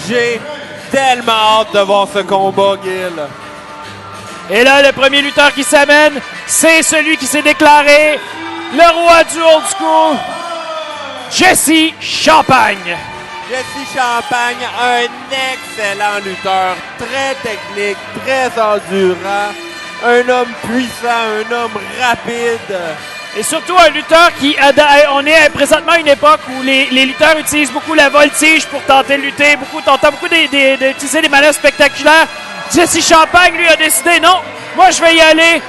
J'ai tellement hâte de voir ce combat, Gil. Et là, le premier lutteur qui s'amène, c'est celui qui s'est déclaré le roi du old school, Jesse Champagne. Jesse Champagne, un excellent lutteur, très technique, très endurant, un homme puissant, un homme rapide. Et surtout un lutteur qui, on est présentement à une époque où les lutteurs utilisent beaucoup la voltige pour tenter de lutter, t'entends beaucoup d'utiliser des manœuvres spectaculaires. Jesse Champagne, lui, a décidé, non, moi je vais y aller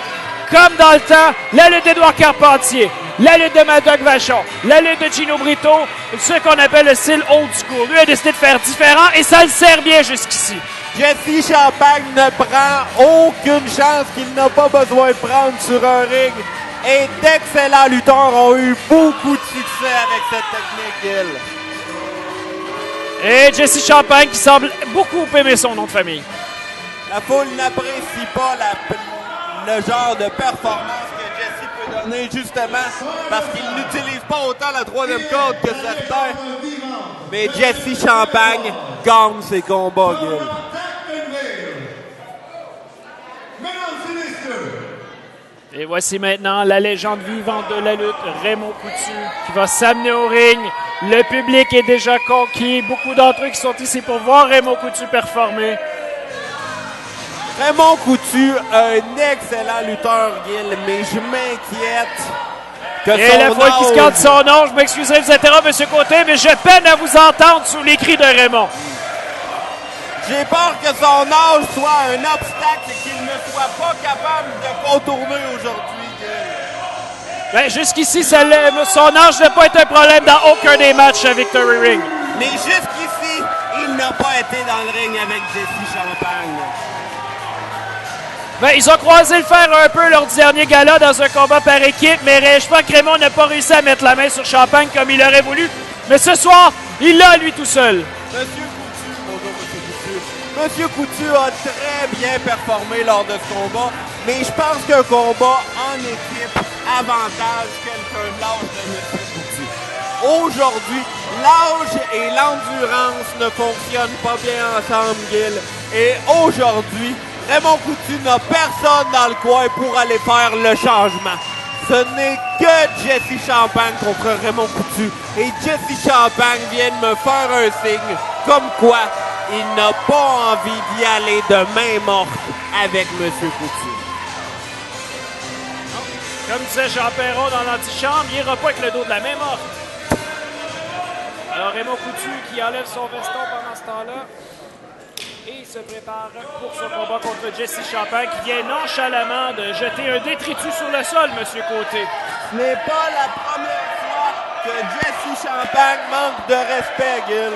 comme dans le temps, la lutte d'Édouard Carpentier, la lutte de Mad-Dog Vachon, la lutte de Gino Brito, ce qu'on appelle le style old school. Lui a décidé de faire différent et ça le sert bien jusqu'ici. Jesse Champagne ne prend aucune chance qu'il n'a pas besoin de prendre sur un ring. Et d'excellents lutteurs ont eu beaucoup de succès avec cette technique, Gil. Et Jesse Champagne qui semble beaucoup aimer son nom de famille. La foule n'apprécie pas le genre de performance que Jesse peut donner, justement, parce qu'il n'utilise pas autant la troisième corde que certains. Mais Jesse Champagne gagne ses combats, Gil. Et voici maintenant la légende vivante de la lutte, Raymond Coutu, qui va s'amener au ring. Le public est déjà conquis. Beaucoup d'entre eux qui sont ici pour voir Raymond Coutu performer. Raymond Coutu, un excellent lutteur, Gil, mais je m'inquiète que et la foule qui scande son nom, je m'excuserai de vous interrompre, M. Côté, mais je peine à vous entendre sous les cris de Raymond. J'ai peur que son âge soit un obstacle et qu'il ne soit pas capable de contourner aujourd'hui, Gil. Ben, jusqu'ici, son âge n'a pas été un problème dans aucun des matchs à Victory Ring. Mais jusqu'ici, il n'a pas été dans le ring avec Jesse Champagne. Ben, ils ont croisé le fer un peu lors du dernier gala dans un combat par équipe, mais je pense que Raymond n'a pas réussi à mettre la main sur Champagne comme il aurait voulu. Mais ce soir, il l'a lui tout seul. Monsieur Coutu a très bien performé lors de ce combat, mais je pense qu'un combat en équipe avantage quelqu'un de l'âge de Monsieur Coutu. Aujourd'hui, l'âge et l'endurance ne fonctionnent pas bien ensemble, Gil. Et aujourd'hui, Raymond Coutu n'a personne dans le coin pour aller faire le changement. Ce n'est que Jesse Champagne contre Raymond Coutu. Et Jesse Champagne vient de me faire un signe comme quoi il n'a pas envie d'y aller de main morte avec M. Coutu. Comme disait Jean Perron dans l'antichambre, il n'ira pas avec le dos de la main morte. Alors Raymond Coutu qui enlève son veston pendant ce temps-là et se prépare pour son combat contre Jesse Champagne qui vient nonchalamment de jeter un détritus sur le sol, M. Côté. Ce n'est pas la première fois que Jesse Champagne manque de respect, Gil.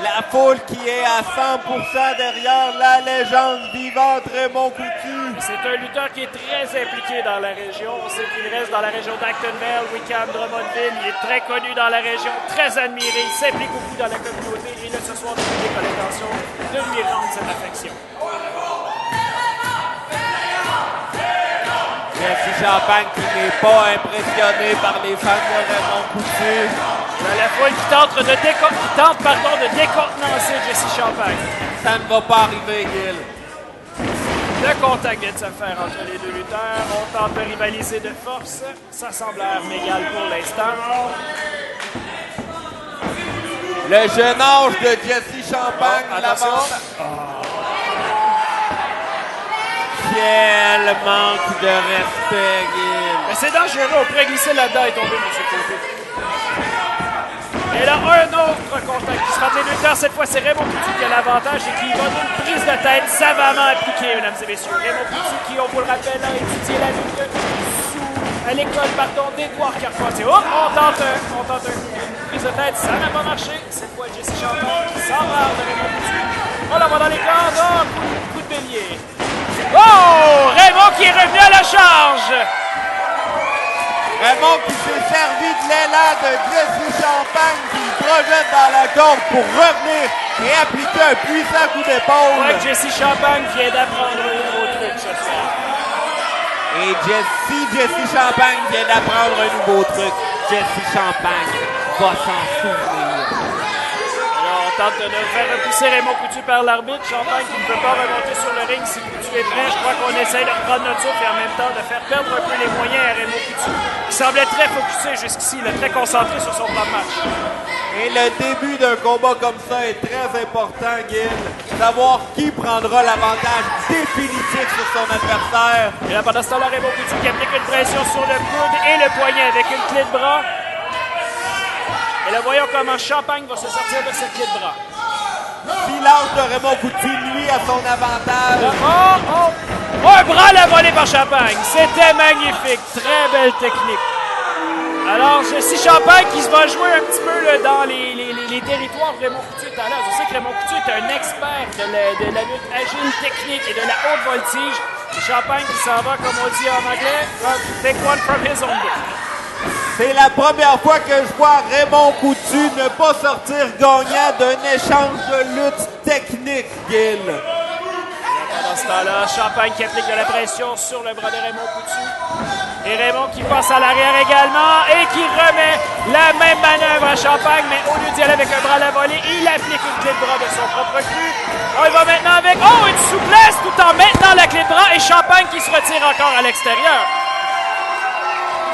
La foule qui est à 100% derrière la légende vivante Raymond Coutu. C'est un lutteur qui est très impliqué dans la région. On sait qu'il reste dans la région d'Actonville, Wickham, Drummondville. Il est très connu dans la région, très admiré. Il s'implique beaucoup dans la communauté. Et là, ce soir, le public a l'intention de lui rendre cette affection. Jesse Champagne qui n'est pas impressionné par les fans de Raymond Coutu. La foule qui tente de décontenancer Jesse Champagne. Ça ne va pas arriver, Gil. Le contact vient de se faire entre les deux lutteurs. On tente de rivaliser de force. Ça semble arme égale pour l'instant. Le jeune âge de Jesse Champagne l'avance. Quel manque de respect, Gil. Mais c'est dangereux. On pourrait glisser là-dedans et tomber, M. Côté. Et là, un autre contact qui se rentre les deux lutteurs. Cette fois, c'est Raymond Coutu qui a l'avantage et qui va d'une prise de tête savamment appliquée, mesdames et messieurs. Raymond Coutu qui, on vous le rappelle, a étudié la lutte à l'école d'Édouard Carpentier. Oh, on tente une prise de tête. Ça n'a pas marché. Cette fois, Jesse Champagne qui s'embarque de Raymond Coutu. On la voit dans les cordes. Oh, coup de bélier. Oh! Raymond qui est revenu à la charge! Raymond qui s'est servi de l'élan de Jesse Champagne qui le projette dans la corde pour revenir et appliquer un puissant coup d'épaule. Ouais, Jesse Champagne vient d'apprendre un nouveau truc ce soir. Et Jesse Champagne vient d'apprendre un nouveau truc. Jesse Champagne va s'en souvenir. Alors, on tente de faire repousser Raymond Coutu par l'arbitre. Champagne qui ne peut pas remonter sur le ring si Coutu est prêt. Je crois qu'on essaie de reprendre notre souffle et en même temps de faire perdre un peu les moyens à Raymond Coutu, qui semblait très focusé jusqu'ici, très concentré sur son plan de match. Et le début d'un combat comme ça est très important, Gil. Savoir qui prendra l'avantage définitif sur son adversaire. Et là, pendant ce temps-là, Raymond Coutu qui applique une pression sur le coude et le poignet avec une clé de bras. Et là, voyons comment Champagne va se sortir de cette clé de bras. Silence de Raymond Coutu, lui, à son avantage. Un bras la volée par Champagne. C'était magnifique. Très belle technique. Alors, Jesse Champagne qui se va jouer un petit peu là, dans les territoires où Raymond Coutu est à l'aise. Je sais que Raymond Coutu est un expert de la lutte agile, technique et de la haute voltige. Et Champagne qui s'en va, comme on dit en anglais, take one from his own book. C'est la première fois que je vois Raymond Coutu ne pas sortir gagnant d'un échange de lutte technique, Gil. Pendant ce temps-là, Champagne qui applique de la pression sur le bras de Raymond Coutu. Et Raymond qui passe à l'arrière également et qui remet la même manœuvre à Champagne, mais au lieu d'y aller avec un bras à la volée, il applique une clé de bras de son propre cul. Il va maintenant avec une souplesse tout en maintenant la clé de bras et Champagne qui se retire encore à l'extérieur.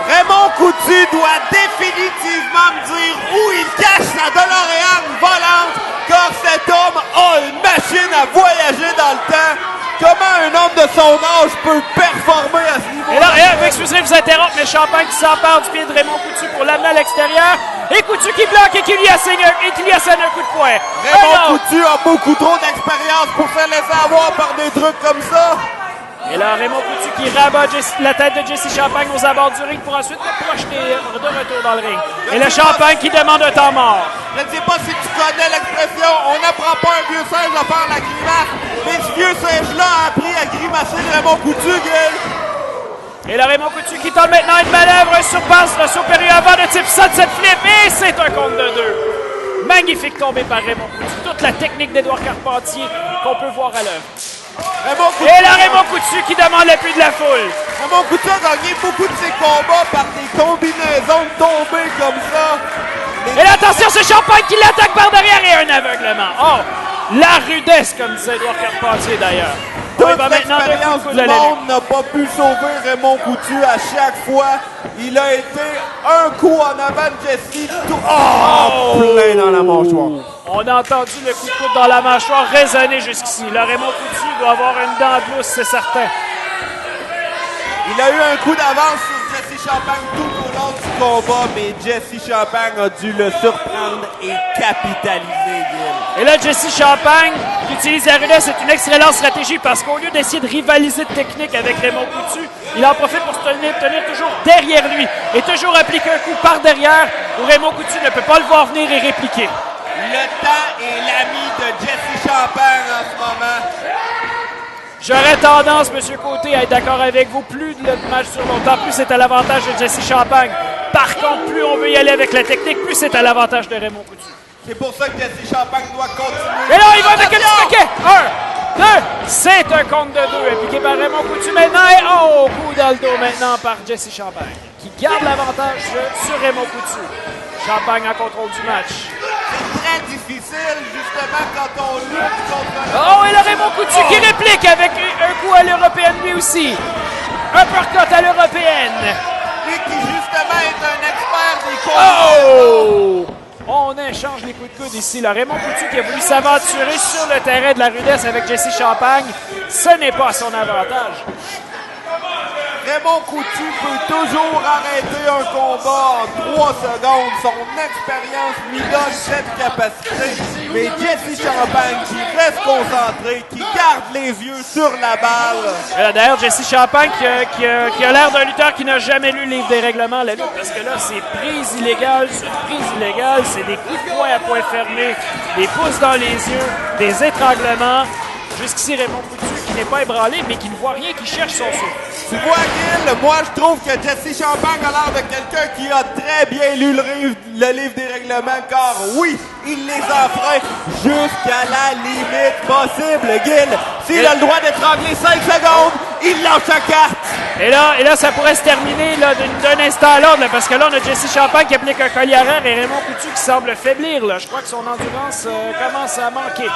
Raymond Coutu doit définitivement me dire où il cache sa DeLorean volante, car cet homme a une machine à voyager dans le temps. Comment un homme de son âge peut performer à ce niveau? Et là, excusez, je vous interromps, mais Champagne qui s'empare du pied de Raymond Coutu pour l'amener à l'extérieur. Et Coutu qui bloque et qui lui assène un coup de poing. Raymond Coutu a beaucoup trop d'expérience pour se laisser avoir par des trucs comme ça. Et là, Raymond Coutu qui rabat la tête de Jesse Champagne aux abords du ring pour ensuite le projeter de retour dans le ring. Et le Champagne qui demande un temps mort. Je ne sais pas si tu connais l'expression « on n'apprend pas un vieux singe à faire la grimace », mais ce vieux singe-là a appris à grimacer de Raymond Coutu, Gil. Et là, Raymond Coutu qui tente maintenant une manœuvre surpasse le supérieur avant de type sunset flip. Et c'est un compte de deux. Magnifique tombé par Raymond Coutu. Toute la technique d'Édouard Carpentier qu'on peut voir à l'œuvre. Et là, Raymond Coutu qui demande l'appui de la foule. Raymond Coutu a gagné beaucoup de ses combats par des combinaisons de tombées comme ça. Et là, attention, c'est Champagne qui l'attaque par derrière et un aveuglement. La rudesse, comme disait Édouard Carpentier d'ailleurs. Toute l'expérience du monde n'a pas pu sauver Raymond Coutu à chaque fois. Il a été un coup en avant de Jesse, plein dans la mâchoire. On a entendu le coup de coude dans la mâchoire résonner jusqu'ici. Le Raymond Coutu doit avoir une dent de lousse, c'est certain. Il a eu un coup d'avance sur Jesse Champagne tout au long du combat, mais Jesse Champagne a dû le surprendre et capitaliser, Gil. Et là, Jesse Champagne, qui utilise la rudesse, c'est une excellente stratégie parce qu'au lieu d'essayer de rivaliser de technique avec Raymond Coutu, il en profite pour se tenir toujours derrière lui et toujours appliquer un coup par derrière où Raymond Coutu ne peut pas le voir venir et répliquer. Le temps est l'ami de Jesse Champagne en ce moment. J'aurais tendance, M. Côté, à être d'accord avec vous. Plus le match sur longtemps, plus c'est à l'avantage de Jesse Champagne. Par contre, plus on veut y aller avec la technique, plus c'est à l'avantage de Raymond Coutu. C'est pour ça que Jesse Champagne doit continuer. Et là, il va avec un petit paquet. 1, 2, c'est un compte de 2 appliqué par Raymond Coutu maintenant. Et coup dans le dos maintenant par Jesse Champagne, qui garde l'avantage sur Raymond Coutu. Champagne en contrôle du match. C'est très difficile, justement, quand on lutte contre et là, Raymond Coutu qui réplique avec un coup à l'européenne lui aussi. Un uppercut à l'européenne. Lui qui, justement, est un expert des combats. On échange les coups de coude ici. Là. Raymond Coutu qui a voulu s'aventurer sur le terrain de la rudesse avec Jesse Champagne. Ce n'est pas à son avantage. Raymond Coutu peut toujours arrêter un combat en 3 secondes. Son expérience lui donne cette capacité. Mais Jesse Champagne qui reste concentré, qui garde les yeux sur la balle. D'ailleurs, Jesse Champagne qui a l'air d'un lutteur qui n'a jamais lu le livre des règlements la lutte, parce que là, c'est prise illégale sur prise illégale. C'est des coups de poing à poing fermé, des pouces dans les yeux, des étranglements. Jusqu'ici, Raymond Coutu qui n'est pas ébranlé, mais qui ne voit rien, qui cherche son souffle. Tu vois, Gil, moi, je trouve que Jesse Champagne a l'air de quelqu'un qui a très bien lu le livre des règlements, car oui, il les enfreint jusqu'à la limite possible, Gil. S'il a le droit d'étrangler 5 secondes, il lâche sa carte. Et là, ça pourrait se terminer d'un instant à l'autre, parce que là, on a Jesse Champagne qui applique un collier arrière et Raymond Coutu qui semble faiblir. Là. Je crois que son endurance commence à manquer.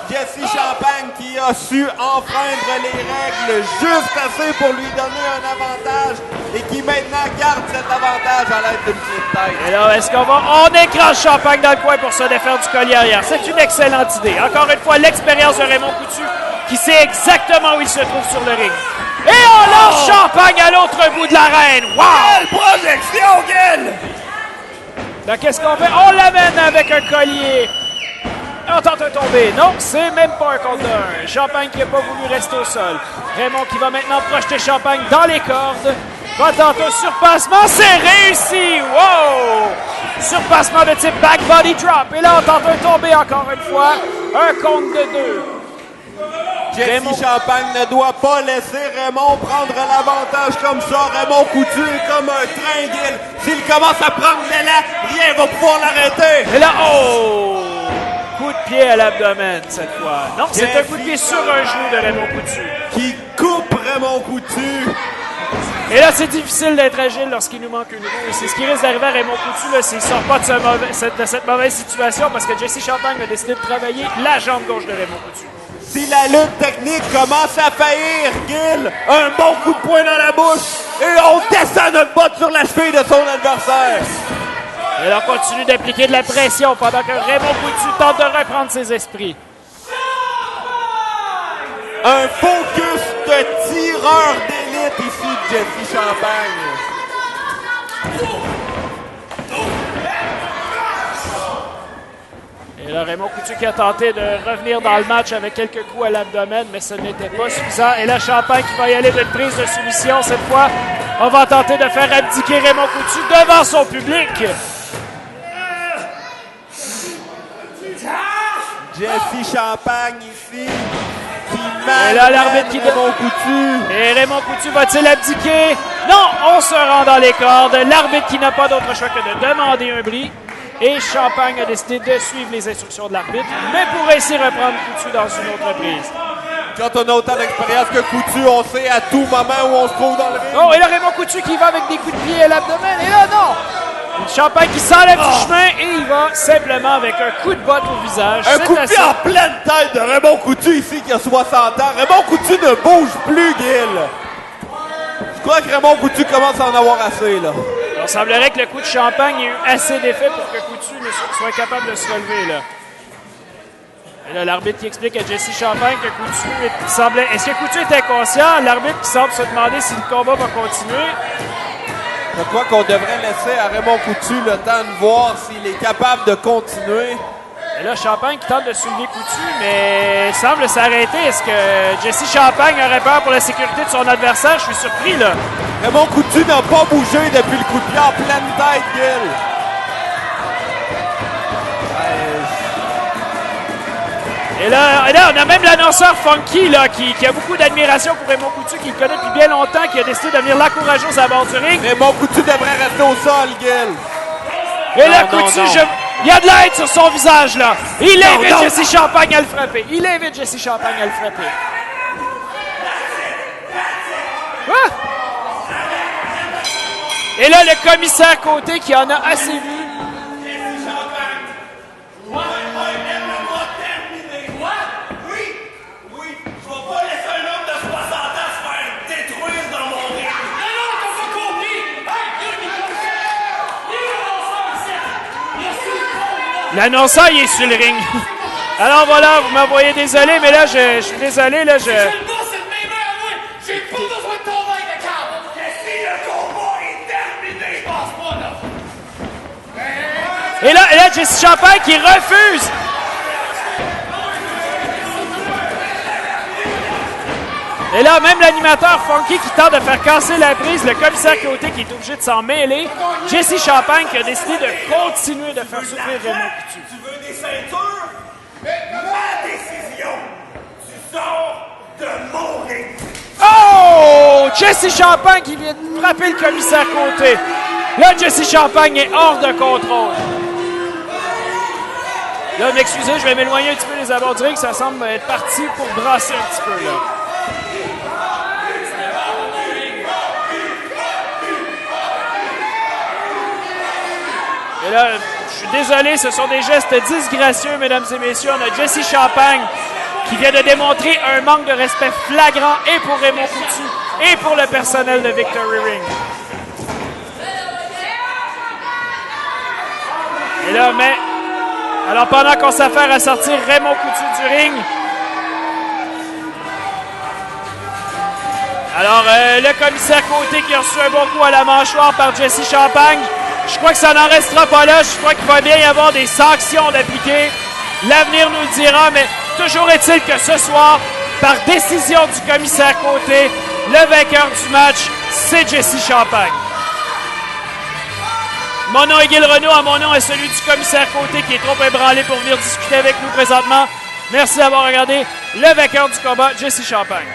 Jesse Champagne qui a su enfreindre les règles juste assez pour lui donner un avantage et qui maintenant garde cet avantage à l'aide d'une clé de tête. Et là, est-ce on écrase Champagne dans le coin pour se défaire du collier arrière? C'est une excellente idée. Encore une fois, l'expérience de Raymond Coutu qui sait exactement où il se trouve sur le ring. Et on lance Champagne à l'autre bout de l'arène. Wow! Quelle projection, Gil! Là, qu'est-ce qu'on fait? On l'amène avec un collier. On tente de tomber. Non, c'est même pas un contre un. Champagne qui n'a pas voulu rester au sol. Raymond qui va maintenant projeter Champagne dans les cordes. Va tenter un surpassement. C'est réussi! Wow! Surpassement de type back body drop. Et là, on tente un tomber encore une fois. Un contre de deux. Jesse Champagne ne doit pas laisser Raymond prendre l'avantage comme ça. Raymond Coutu est comme un train, Gil. S'il commence à prendre l'élan, rien va pouvoir l'arrêter. Et là, coup de pied à l'abdomen cette fois. Non, c'est un coup de pied sur un genou de Raymond Coutu. Qui coupe Raymond Coutu. Et là, c'est difficile d'être agile lorsqu'il nous manque une roue. Et c'est ce qui risque d'arriver à Raymond Coutu s'il ne sort pas de cette mauvaise situation parce que Jesse Champagne a décidé de travailler la jambe gauche de Raymond Coutu. Si la lutte technique commence à faillir, Gil, un bon coup de poing dans la bouche et on descend notre botte sur la cheville de son adversaire. Et là, on continue d'appliquer de la pression pendant que Raymond Coutu tente de reprendre ses esprits. Un focus de tireur d'élite ici de Jesse Champagne. Et là, Raymond Coutu qui a tenté de revenir dans le match avec quelques coups à l'abdomen, mais ce n'était pas suffisant. Et là, Champagne qui va y aller d'une prise de soumission cette fois. On va tenter de faire abdiquer Raymond Coutu devant son public. Jesse Champagne ici. Et là, l'arbitre qui Raymond Coutu. Et Raymond Coutu va-t-il abdiquer? Non, on se rend dans les cordes. L'arbitre qui n'a pas d'autre choix que de demander un bris. Et Champagne a décidé de suivre les instructions de l'arbitre, mais pour ainsi reprendre Coutu dans une autre prise. Quand on a autant d'expérience que Coutu, on sait à tout moment où on se trouve dans le ring. Oh, et là, Raymond Coutu qui va avec des coups de pied à l'abdomen. Et là, non! Champagne qui s'enlève du chemin et il va simplement avec un coup de botte au visage. Un coup de pied en pleine tête de Raymond Coutu ici qui a 60 ans. Raymond Coutu ne bouge plus, Gil. Je crois que Raymond Coutu commence à en avoir assez, là. Il semblerait que le coup de Champagne ait eu assez d'effet pour que Coutu soit capable de se relever, là. Et là, l'arbitre qui explique à Jesse Champagne que Coutu semblait... Est-ce que Coutu était conscient? L'arbitre qui semble se demander si le combat va continuer. Je crois qu'on devrait laisser à Raymond Coutu le temps de voir s'il est capable de continuer. Et là, Champagne qui tente de soulever Coutu, mais semble s'arrêter. Est-ce que Jesse Champagne aurait peur pour la sécurité de son adversaire? Je suis surpris, là. Raymond Coutu n'a pas bougé depuis le coup de pied en pleine tête, Gil. Et là, on a même l'annonceur Funky là, qui a beaucoup d'admiration pour Raymond Coutu, qui le connaît depuis bien longtemps, qui a décidé de venir l'encourager aux abords du ring. Raymond Coutu devrait rester au sol, Gil. Et là, Coutu, il y a de l'aide sur son visage, là. Il invite Jesse Champagne à le frapper. À le frapper. Ah! Et là, le commissaire Côté qui en a assez vu. L'annonceur, il est sur le ring. Alors voilà, vous m'envoyez désolé, mais là, je suis désolé, là, J'ai pas besoin de ton aide, Carl! Si le combat est terminé, passe pas là! Et là, Jesse Champagne qui refuse. Et là, même l'animateur Funky qui tente de faire casser la prise, le commissaire Côté qui est obligé de s'en mêler. Jesse Champagne qui a décidé de continuer de faire souffrir Raymond Coutu. Tu veux des ceintures? Ma décision! Tu sors de mon ring! Oh! Jesse Champagne qui vient de frapper le commissaire Côté. Là, Jesse Champagne est hors de contrôle. Là, m'excusez, je vais m'éloigner un petit peu des abords du ring. Ça semble être parti pour brasser un petit peu, là. Et là, je suis désolé, ce sont des gestes disgracieux, mesdames et messieurs. On a Jesse Champagne qui vient de démontrer un manque de respect flagrant et pour Raymond Coutu et pour le personnel de Victory Ring. Et là, mais... Alors, pendant qu'on s'affaire à sortir Raymond Coutu du ring... Alors, le commissaire Côté qui a reçu un bon coup à la mâchoire par Jesse Champagne. Je crois que ça n'en restera pas là. Je crois qu'il va bien y avoir des sanctions d'appliquer. L'avenir nous le dira, mais toujours est-il que ce soir, par décision du commissaire Côté, le vainqueur du match, c'est Jesse Champagne. Mon nom est Guy Renaud, mon nom est celui du commissaire Côté qui est trop ébranlé pour venir discuter avec nous présentement. Merci d'avoir regardé le vainqueur du combat, Jesse Champagne.